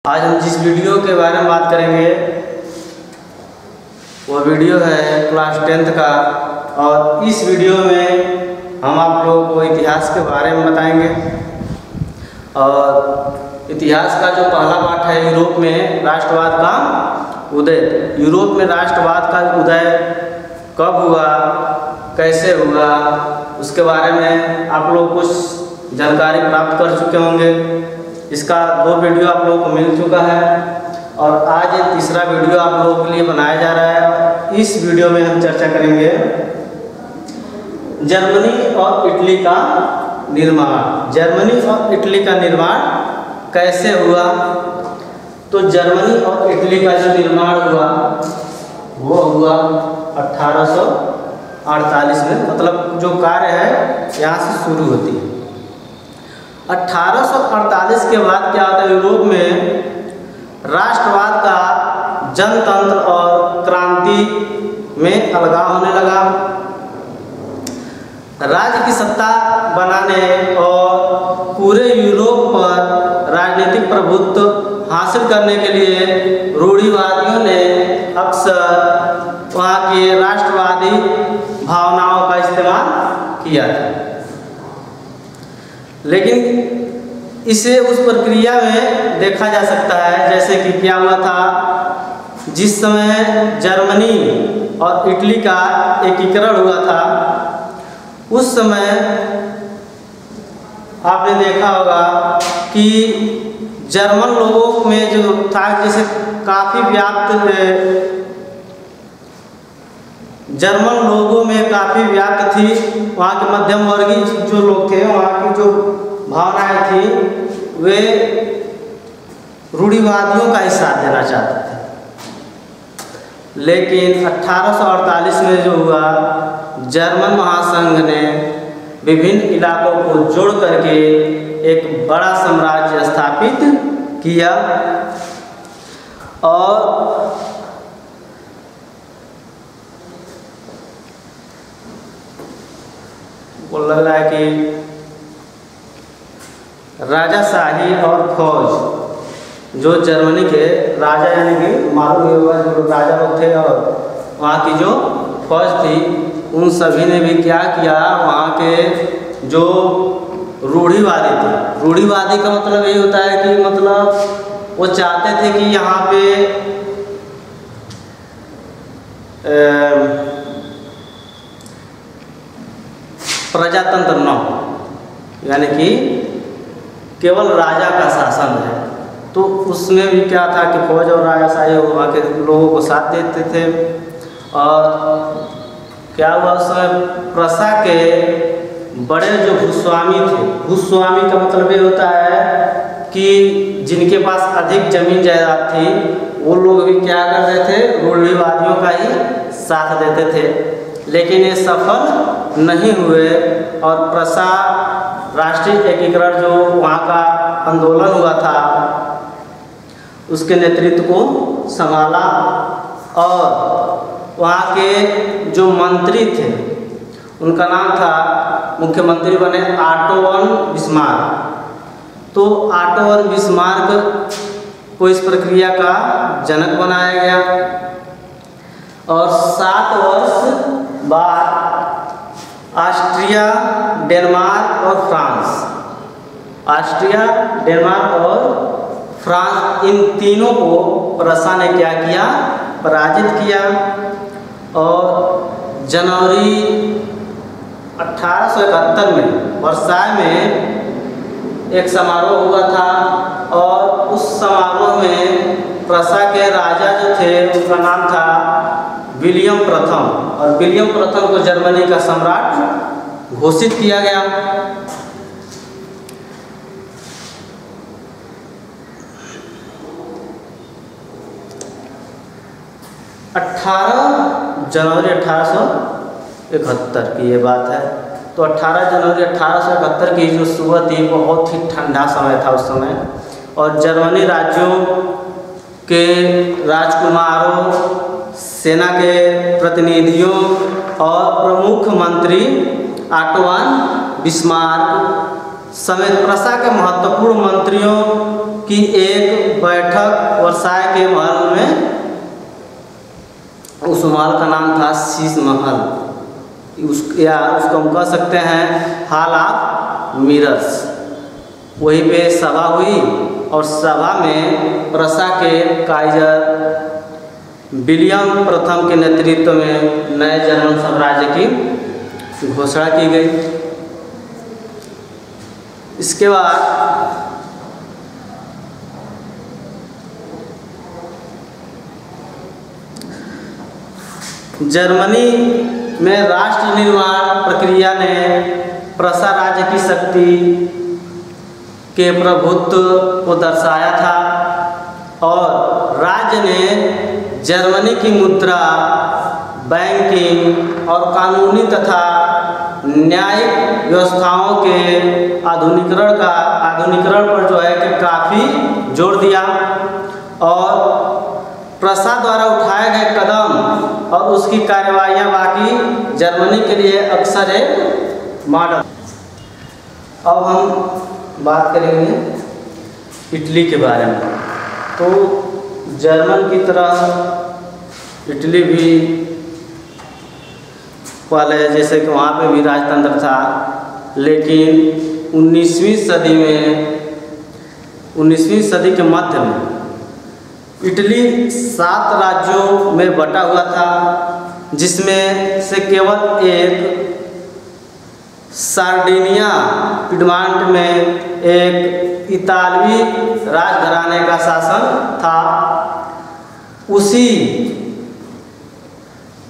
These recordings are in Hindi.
आज हम जिस वीडियो के बारे में बात करेंगे वो वीडियो है क्लास 10th का। और इस वीडियो में हम आप लोगों को इतिहास के बारे में बताएंगे। और इतिहास का जो पहला पाठ है यूरोप में राष्ट्रवाद का उदय। यूरोप में राष्ट्रवाद का उदय कब हुआ, कैसे हुआ, उसके बारे में आप लोग कुछ जानकारी प्राप्त कर चुके होंगे। इसका 2 वीडियो आप लोगों को मिल चुका है और आज एक तीसरा वीडियो आप लोगों के लिए बनाया जा रहा है। इस वीडियो में हम चर्चा करेंगे जर्मनी और इटली का निर्माण। जर्मनी और इटली का निर्माण कैसे हुआ। तो जर्मनी और इटली का जो निर्माण हुआ वो हुआ 1848 में, मतलब जो कार्य है यहाँ से शुरू होती है। 1848 के बाद क्या होता है, यूरोप में राष्ट्रवाद का जनतंत्र और क्रांति में अलगाव होने लगा। राज्य की सत्ता बनाने और पूरे यूरोप पर राजनीतिक प्रभुत्व हासिल करने के लिए रूढ़िवादियों ने अक्सर वहाँ के राष्ट्रवादी भावनाओं का इस्तेमाल किया था। लेकिन इसे उस प्रक्रिया में देखा जा सकता है जैसे कि क्या हुआ था, जिस समय जर्मनी और इटली का एकीकरण हुआ था उस समय आपने देखा होगा कि जर्मन लोगों में जो था जैसे काफ़ी व्याप्त जर्मन लोगों में काफ़ी व्याप्त थी। वहाँ के मध्यम वर्गीय जो लोग थे, वहाँ की जो भावनाएं थी वे रूढ़िवादियों का ही साथ देना चाहते थे। लेकिन 1848 में जो हुआ, जर्मन महासंघ ने विभिन्न इलाकों को जोड़ करके एक बड़ा साम्राज्य स्थापित किया और बोल रहा है कि राजाशाही और फौज, जो जर्मनी के राजा यानी कि मालूम होगा जो राजा लोग थे और वहाँ की जो फौज थी, उन सभी ने भी क्या किया, वहाँ के जो रूढ़िवादी थे। रूढ़िवादी का मतलब यही होता है कि मतलब वो चाहते थे कि यहाँ पे प्रजातंत्र न हो, यानी कि केवल राजा का शासन है। तो उसमें भी क्या था कि फौज और राजाशाही वहाँ के लोगों को साथ देते थे। और क्या हुआ, उस समय प्रशा के बड़े जो भूस्वामी थे, भूस्वामी का मतलब ये होता है कि जिनके पास अधिक जमीन जायदाद थी, वो लोग भी क्या करते थे, रूढ़िवादियों का ही साथ देते थे। लेकिन ये सफल नहीं हुए और प्रशा राष्ट्रीय एकीकरण जो वहाँ का आंदोलन हुआ था उसके नेतृत्व को संभाला और वहाँ के जो मंत्री थे उनका नाम था, मुख्यमंत्री बने ऑटो वन बिस्मार्क। तो ऑटो वन बिस्मार्क को इस प्रक्रिया का जनक बनाया गया और 7 वर्ष बाद ऑस्ट्रिया, डेनमार्क और फ्रांस, ऑस्ट्रिया, डेनमार्क और फ्रांस, इन तीनों को प्रशा ने क्या किया, पराजित किया। और जनवरी 1871 में वर्साय में एक समारोह हुआ था और उस समारोह में प्रशा के राजा जो थे उनका नाम था विलियम प्रथम, और विलियम प्रथम को जर्मनी का सम्राट घोषित किया गया। जनवरी 1871 की ये बात है। तो 18 जनवरी 1871 की जो सुबह थी बहुत ही ठंडा समय था उस समय, और जर्मनी राज्यों के राजकुमारों, सेना के प्रतिनिधियों और प्रमुख मंत्री ऑटो वन बिस्मार्क समेत प्रशा के महत्वपूर्ण मंत्रियों कि एक बैठक वर्साय के महल में, उस महल का नाम था शीश महल, उसको हम कह सकते हैं हॉल ऑफ मिरर्स। वहीं पे सभा हुई और सभा में प्रशा के काइजर विलियम प्रथम के नेतृत्व में नए जर्मन साम्राज्य की घोषणा की गई। इसके बाद जर्मनी में राष्ट्र निर्माण प्रक्रिया ने प्रशा राज्य की शक्ति के प्रभुत्व को दर्शाया था और राज्य ने जर्मनी की मुद्रा, बैंकिंग और कानूनी तथा न्यायिक व्यवस्थाओं के आधुनिकीकरण पर जो है कि काफ़ी जोर दिया और प्रशा द्वारा उठाए गए कदम और उसकी कार्रवाइयाँ बाकी जर्मनी के लिए अक्सर एक मॉडल। अब हम बात करेंगे इटली के बारे में। तो जर्मन की तरह इटली भी पहले जैसे कि वहाँ पे भी राजतंत्र था, लेकिन 19वीं सदी के मध्य में इटली 7 राज्यों में बटा हुआ था, जिसमें से केवल एक सार्डिनिया पिडमांट में एक इतालवी राजघराने का शासन था। उसी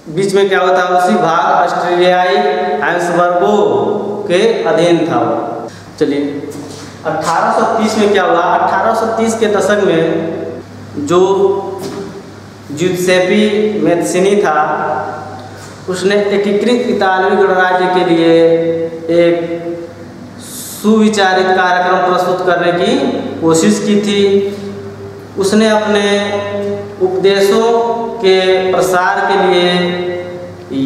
बीच में क्या हुआ था, उसी भाग ऑस्ट्रेलियाई हैब्सबर्गों के अधीन था। चलिए 1830 में क्या हुआ, 1830 के दशक में जो जुसेप्पी मैत्सिनी था, उसने एकीकृत इतालवी गणराज्य के लिए एक सुविचारित कार्यक्रम प्रस्तुत करने की कोशिश की थी। उसने अपने उपदेशों के प्रसार के लिए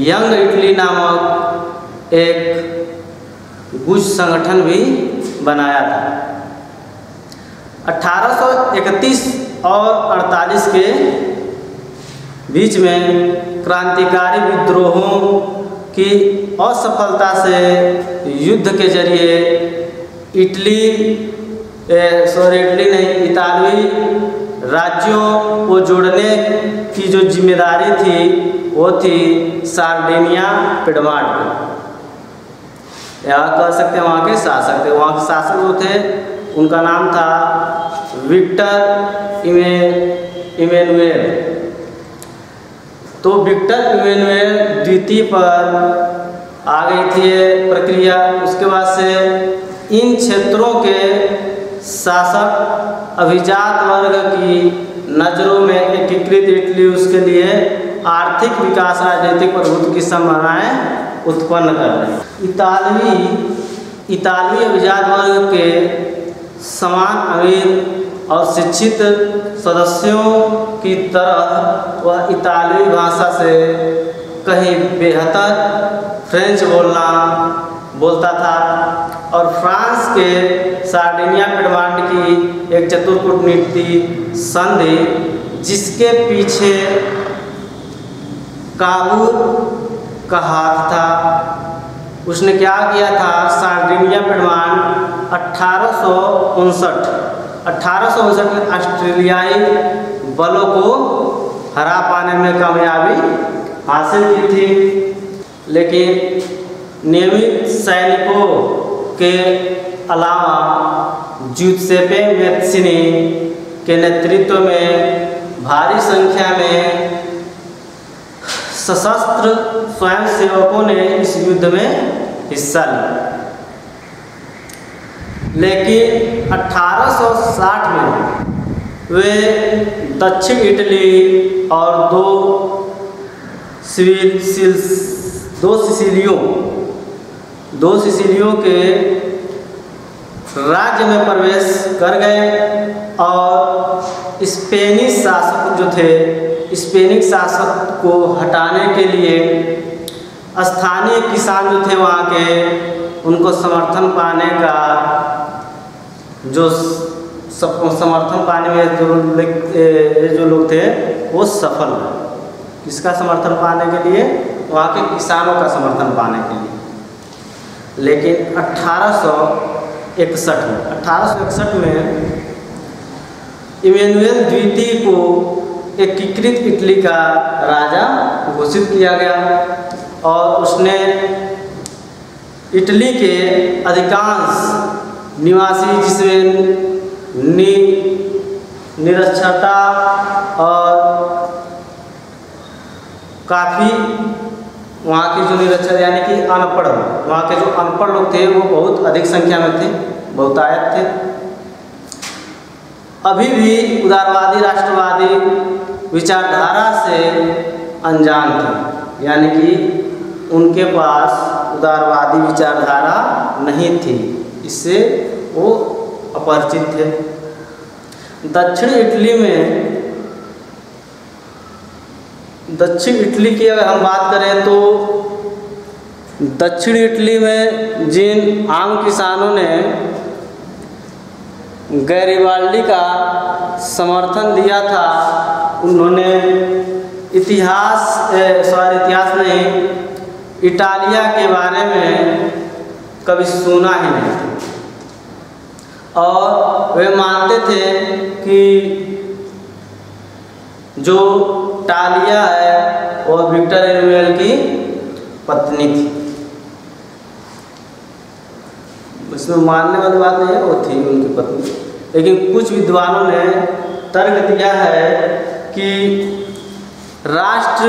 यंग इटली नामक एक गुच्छ संगठन भी बनाया था। 1831 और 48 के बीच में क्रांतिकारी विद्रोहों की असफलता से युद्ध के जरिए इतालवी राज्यों को जोड़ने की जो जिम्मेदारी थी वो थी सार्डिनिया पिडमांट को। यहाँ कह सकते हैं वहाँ के शासक थे, वहाँ के शासक जो थे उनका नाम था विक्टर इमैनुएल। तो विक्टर इमैनुएल द्वितीय पर आ गई थी ये प्रक्रिया। उसके बाद से इन क्षेत्रों के शासक अभिजात वर्ग की नज़रों में एकीकृत इटली उसके लिए आर्थिक विकास, राजनीतिक प्रभुत्व की संभावनाएं उत्पन्न कर रहे। इतालवी अभिजात वर्ग के समान अमीर और शिक्षित सदस्यों की तरह वह इतालवी भाषा से कहीं बेहतर फ्रेंच बोलता था और फ्रांस के सार्डिनिया पिडमांट की एक चतुर कूटनीति संधि, जिसके पीछे काबूल का हाथ था, उसने क्या किया था, सार्डिनिया पिडमांट 1859 में ऑस्ट्रेलियाई बलों को हरा पाने में कामयाबी हासिल की थी। लेकिन नियमित सैनिकों के अलावा जुसेप्पे मैत्सिनी के नेतृत्व में भारी संख्या में सशस्त्र स्वयंसेवकों ने इस युद्ध में हिस्सा लिया। लेकिन 1860 में वे दक्षिण इटली और दो सिसिलियों के राज्य में प्रवेश कर गए और स्पेनिश शासक जो थे, स्पेनिश शासक को हटाने के लिए स्थानीय किसान जो थे वहाँ के, उनको समर्थन पाने का जो समर्थन पाने में जो लोग थे वो सफल रहे। किसका समर्थन पाने के लिए? वहाँ के किसानों का समर्थन पाने के लिए। लेकिन 1861 में इमैनुएल द्वितीय को एकीकृत इटली का राजा घोषित किया गया और उसने इटली के अधिकांश निवासी, जिसमें निरक्षरता और काफ़ी वहाँ की जो निरक्षर यानी कि अनपढ़, वहाँ के जो अनपढ़ लोग थे वो बहुत अधिक संख्या में थे, बहुतायत थे। अभी भी उदारवादी राष्ट्रवादी विचारधारा से अनजान थे, यानी कि उनके पास उदारवादी विचारधारा नहीं थी, इससे वो अपरिचित थे। दक्षिण इटली की अगर हम बात करें तो दक्षिण इटली में जिन आम किसानों ने गैरिबाल्डी का समर्थन दिया था, उन्होंने इतिहास नहीं, इटालिया के बारे में कभी सुना ही नहीं था और वे मानते थे कि जो टालिया है वो विक्टर इमैनुएल की पत्नी थी। इसमें मानने वाली बात नहीं है, वो थी उनकी पत्नी। लेकिन कुछ विद्वानों ने तर्क दिया है कि राष्ट्र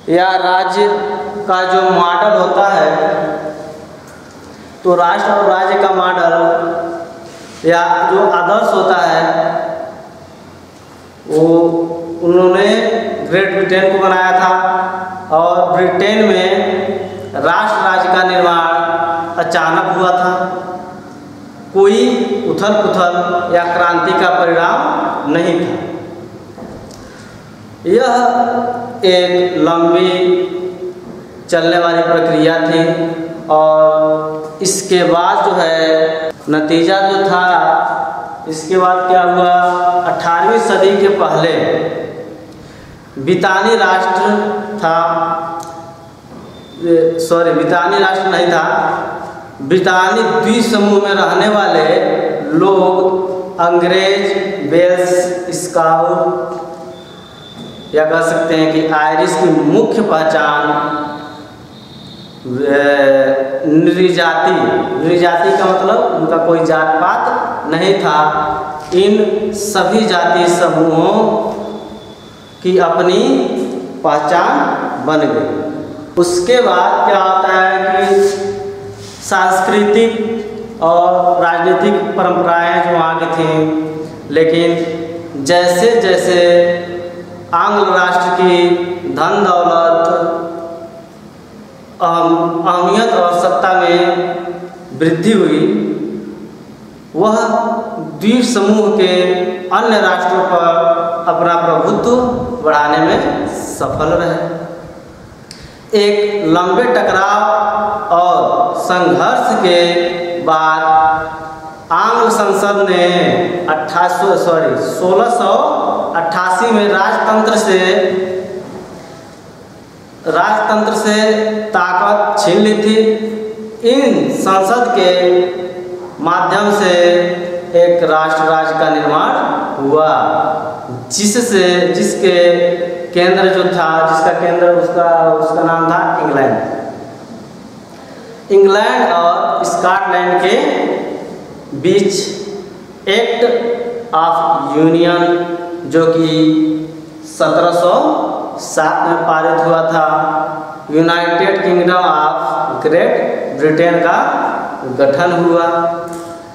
या राज्य का जो मॉडल होता है, तो राष्ट्र और राज्य का मॉडल या जो आदर्श होता है वो उन्होंने ग्रेट ब्रिटेन को बनाया था और ब्रिटेन में राष्ट्र राज्य का निर्माण अचानक हुआ था। कोई उथल पुथल या क्रांति का परिणाम नहीं था। यह एक लंबी चलने वाली प्रक्रिया थी और इसके बाद जो है नतीजा जो था, इसके बाद क्या हुआ, 18वीं सदी के पहले बितानी राष्ट्र नहीं था, ब्रितानी द्वीपसमूह में रहने वाले लोग अंग्रेज, वेल्स, स्काउट या कह सकते हैं कि आयरिश की मुख्य पहचान नृजाति का मतलब उनका कोई जात पात नहीं था। इन सभी जाति समूहों की अपनी पहचान बन गई। उसके बाद क्या होता है कि सांस्कृतिक और राजनीतिक परंपराएं जो आगे थीं, लेकिन जैसे जैसे आंग्ल राष्ट्र की धन दौलत, अहमियत और सत्ता में वृद्धि हुई, वह द्वीप समूह के अन्य राष्ट्रों पर अपना प्रभुत्व बढ़ाने में सफल रहे। एक लंबे टकराव और संघर्ष के बाद आंग्ल संसद ने 1688 में राजतंत्र से ताकत छीन ली थी। इन संसद के माध्यम से एक राष्ट्र राज्य का निर्माण हुआ, जिसके केंद्र जो था, उसका नाम था इंग्लैंड और स्कॉटलैंड के बीच एक्ट ऑफ यूनियन, जो कि 1707 में पारित हुआ था। United kingdom of great Britain का गठन हुआ।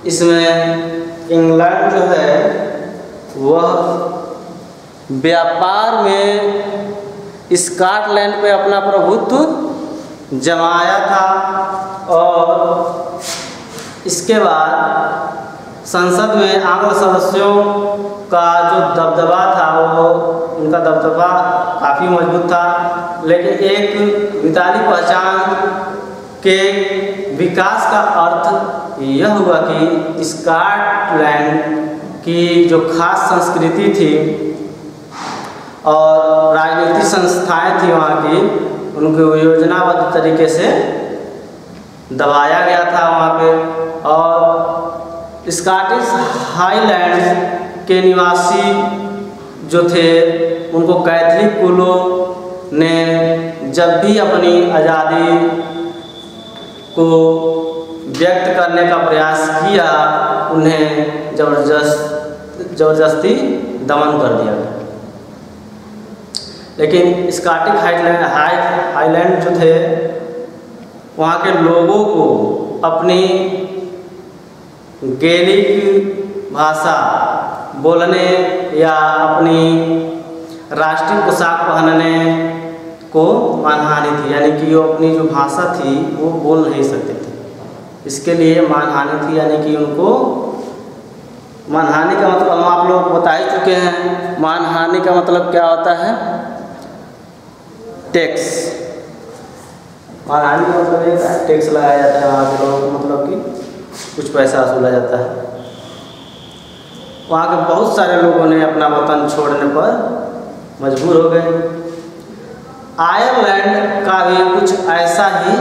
इसमें इंग्लैंड जो है वह व्यापार में स्कॉटलैंड पे अपना प्रभुत्व जमाया था और इसके बाद संसद में आंग्ल सदस्यों का जो दबदबा था, उनका दबदबा काफ़ी मजबूत था। लेकिन एक मिताली पहचान के विकास का अर्थ यह हुआ कि स्कॉटलैंड की जो खास संस्कृति थी और राजनीतिक संस्थाएं थी वहाँ की, उनको योजनाबद्ध तरीके से दबाया गया था वहाँ पे। और स्कॉटिश हाईलैंड के निवासी जो थे उनको कैथलिक कुलों ने जब भी अपनी आज़ादी को व्यक्त करने का प्रयास किया, उन्हें ज़बरदस्ती दमन कर दिया गया। लेकिन स्कॉटिश हाईलैंड जो थे, वहाँ के लोगों को अपनी गैलिक भाषा बोलने या अपनी राष्ट्रीय पोशाक पहनने को मानहानि थी, यानी कि वो अपनी जो भाषा थी वो बोल नहीं सकते थे, इसके लिए मानहानि थी। यानी कि उनको मानहानि का मतलब हम आप लोग बता ही चुके हैं। मानहानि का मतलब क्या होता है? टैक्स। मानहानि का मतलब ये है टैक्स लगाया जाता है वहाँ के लोगों को, मतलब कि कुछ पैसा वसूला जाता है। वहाँ के बहुत सारे लोगों ने अपना वतन छोड़ने पर मजबूर हो गए। आयरलैंड का भी कुछ ऐसा ही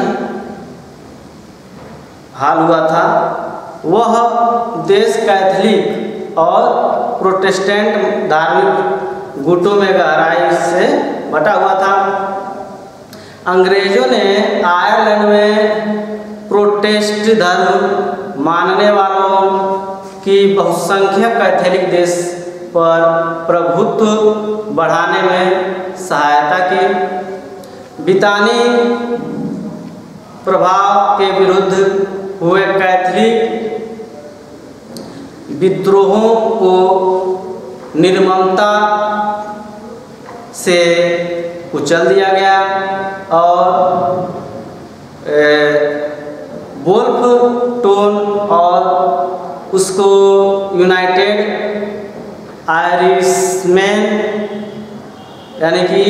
हाल हुआ था। वह देश कैथलिक और प्रोटेस्टेंट धार्मिक गुटों में गहराई से बटा हुआ था। अंग्रेजों ने आयरलैंड में प्रोटेस्ट धर्म मानने वालों की बहुसंख्यक कैथोलिक देश पर प्रभुत्व बढ़ाने में सहायता की। ब्रितानी प्रभाव के विरुद्ध हुए कैथोलिक विद्रोहों को निर्ममता से कुचल दिया गया और वुल्फटोन और उसको यूनाइटेड आयरिशमैन यानी कि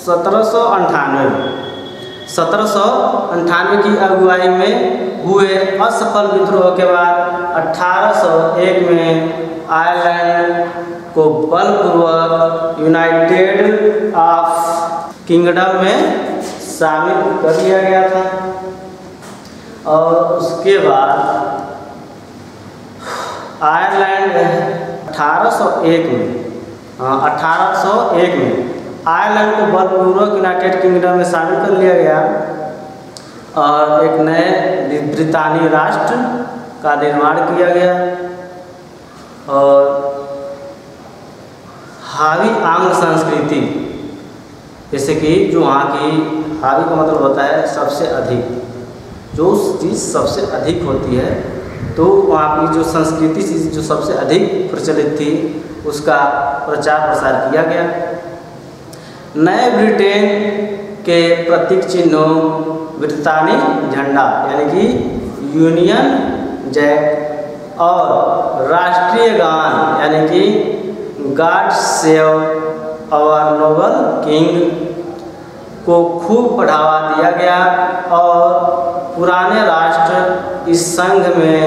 1798 की अगुवाई में हुए असफल विद्रोह के बाद 1801 में आयरलैंड को बलपूर्वक यूनाइटेड ऑफ किंगडम में शामिल कर लिया गया था। और उसके बाद आयरलैंड 1801 में आयरलैंड को बलपूर्वक यूनाइटेड किंगडम में शामिल कर लिया गया और एक नए ब्रितानी राष्ट्र का निर्माण किया गया। और हावी आंग्ल संस्कृति, जैसे कि जो वहाँ की हावी का मतलब होता है सबसे अधिक, जो चीज़ सबसे अधिक होती है, तो वहाँ की जो संस्कृति जो सबसे अधिक प्रचलित थी उसका प्रचार प्रसार किया गया। नए ब्रिटेन के प्रतीक चिन्हों ब्रितानी झंडा यानी कि यूनियन जैक और राष्ट्रीय गान यानी कि God save our noble king को खूब बढ़ावा दिया गया और पुराने राष्ट्र इस संघ में